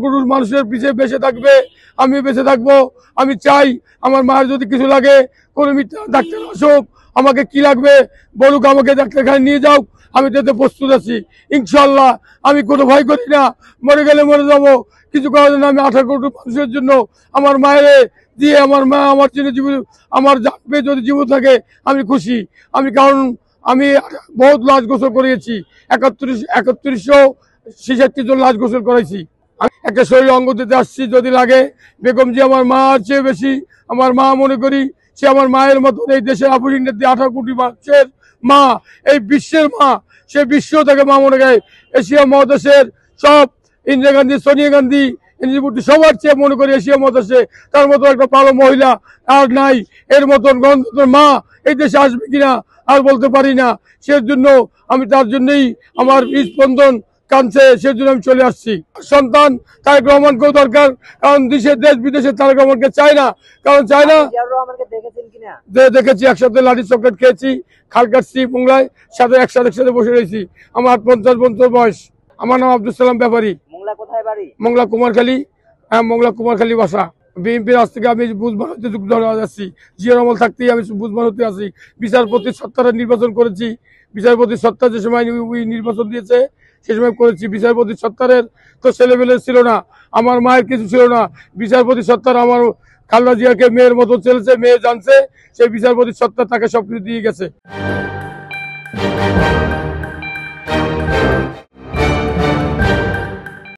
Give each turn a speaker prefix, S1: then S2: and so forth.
S1: গরুর মানুষের পিছিয়ে বেঁচে থাকবে, আমি বেঁচে থাকবো। আমি চাই আমার মায়ের যদি কিছু লাগে কোনো মিথ্যা ডাক্তার আসুক, আমাকে কি লাগবে বলুক, আমাকে ডাক্তারখানে নিয়ে যাও, আমি তাতে প্রস্তুত আছি ইনশাল্লাহ। আমি কোনো ভয় করি না, মরে গেলে মরে যাবো, কিছু করার জন্য আমি 18 কোটি মানুষের জন্য আমার মায়ের দিয়ে আমার মা আমার জন্য জীবন আমার জানবে যদি জীবন থাকে আমি খুশি। আমি কারণ আমি বহুত লাশ গোসল করিয়েছি, 3166 জন লাশ গোসল করাইছি। আমি একটা শরীর অঙ্গ দিতে আসছি, যদি লাগে বেগম জি আমার মার চেয়ে বেশি, আমার মা মনে করি সে আমার মায়ের মতন এই দেশের আফ্রিকান 18 কোটি মানুষের মা, এই বিশ্বের মা, সে বিশ্ব থেকে মা মনে করে। এশিয়া মহাদেশের সব ইন্দিরা গান্ধী, সোনিয়া গান্ধী, সবার চেয়ে মনে করি এশিয়া মহাদেশে তার মতো একটা ভালো মহিলা আর নাই। এর মতন গণতন্ত্র মা এই দেশে আসবে কিনা আর বলতে পারি না। সেজন্য আমি তার জন্যই আমার হৃদস্পন্দন কাঁদছে, সেজন্য আমি চলে আসছি। সন্তান তারেক রহমানকেও দরকার, কারণ দেশ বিদেশে তারেক রহমানকে চায় না, কারণ চায় না। দেখেছি, একসাথে লাঠি চকলেট খেয়েছি, খাল কাটছি মোংলায়, সাথে একসাথে বসে রয়েছি। আমার 50 বছর বয়স। আমার নাম আব্দুল সালাম ব্যাপারী। মোংলা কুমারখালী, হ্যাঁ মোংলা কুমারখালী বাসা। বিএনপির কাছ থেকে আমি বুঝবার হতে যুক্ত যাচ্ছি, জিয়ার আমল থাকতেই আমি বুঝবার হতে আছি। বিচারপতি সত্তারে নির্বাচন করেছি, বিচারপতি সত্তা যে সময় নির্বাচন দিয়েছে সে সময় করেছি। বিচারপতি সত্তারের তো ছেলেবেলে ছিল না, আমার মায়ের কিছু ছিল না। বিচারপতি সত্তার আমার খালেদা জিয়াকে মেয়ের মতো চলেছে, মেয়ে জানছে, সেই বিচারপতি সত্তা তাকে সবকিছু দিয়ে গেছে।